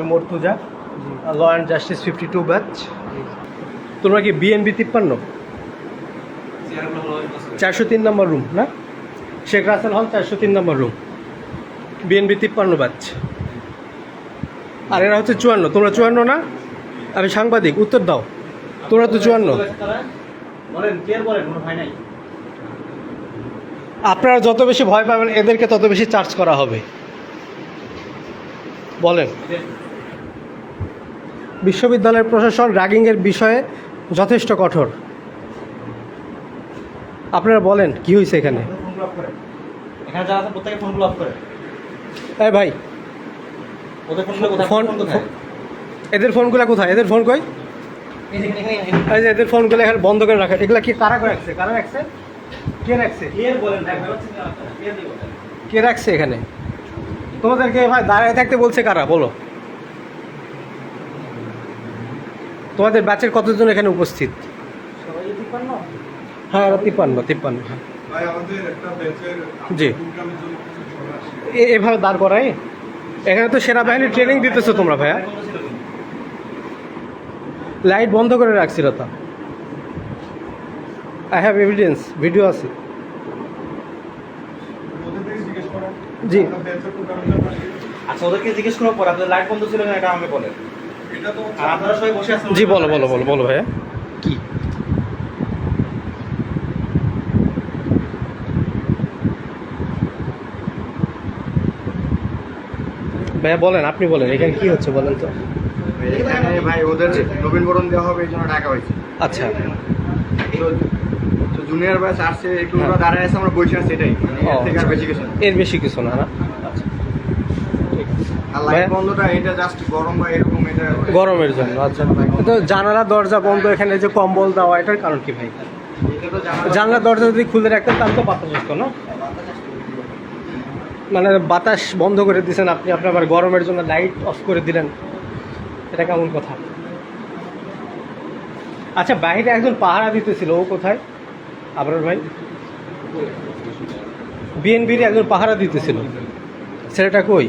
আমি Murtuza, law and justice 52 batch. তোমরা কি বিএনবি 53 403 নম্বর রুম না? শেখ রাসেল হল 403 নম্বর রুম, বিএনবি 53 ব্যাচ। আর এরা হচ্ছে 54। তোমরা 54 না? আমি সাংবাদিক, উত্তর দাও। তোমরা তো 54। আপনারা যত বেশি ভয় পাবেন এদেরকে তত বেশি চার্জ করা হবে। বলেন। বিশ্ববিদ্যালয়ের প্রশাসন র্যাগিংয়ের বিষয়ে যথেষ্ট কঠোর। আপনারা বলেন কি হয়েছে এখানে? এখানে যারা আছে প্রত্যেকে ফোনগুলো অফ করে। এই ভাই, ওদের ফোনগুলো কোথায়? ফোন এদের ফোনগুলো কোথায়? এদের ফোন কই? এই যে এদের ফোনগুলো এখানে বন্ধ করে রাখা। এগুলা কি কারা রাখছে? কারা রাখছে? কে রাখছে? ক্লিয়ার বলেন, কে রাখছে এখানে? তোমাদেরকে ভাই দাঁড়ায় থাকতে বলছে কারা? বলো। তোমাদের ব্যাচের কতজন এখানে উপস্থিত? হ্যাঁ, 53। হ্যাঁ জি, এভাবে দাঁড় করাই। এখানে তো সেনাবাহিনীর ট্রেনিং দিতেছো তোমরা ভাইয়া। লাইট বন্ধ করে রাখছিল তা। আই হ্যাভ এভিডেন্স, ভিডিও আছে। জি, আচ্ছা ওদেরকে জিজ্ঞেস করার পর আপনাদের লাইট বন্ধ ছিল না এটা আমাকে বলেন। আর আপনারা সবাই বসে আছেন। জি বলো ভাইয়া কি? ভাইয়া বলেন, আপনি বলেন এখানে কি হচ্ছে বলেন তো। এখানে ভাই ওদের নবীনবরণ দেওয়া হবে এই জন্য ডাকা হয়েছে। আচ্ছা, তো জুনিয়র ব্যাচ আসছে, একটু ওরা দাঁড়ায় আছে, আমরা বসে আছি, এটাই মানে এর থেকে আর বেশি কিছু না। এর বেশি কিছু না। আচ্ছা, আর লাইট বন্ধটা এটা জাস্ট গরম বা এরকম, এটা গরমের জন্য। আচ্ছা, তো জানালা দরজা বন্ধ, এখানে যে কম্বল দেওয়া, এটার কারণ কি ভাই? এটা তো জানলা দরজা যদি খুলে রাখতেন তাহলে তো বাতাস আসতো না। মানে বাতাস বন্ধ করে দিয়েছেন আপনি, আপনি আবার গরমের জন্য লাইট অফ করে দিলেন, এটা কেমন কথা? আচ্ছা, বাইরে একজন পাহারা দিতেছিল, ও কোথায়? আবরার ভাই, বিএনপির একজন পাহারা দিতেছিল, ছেলেটা কই?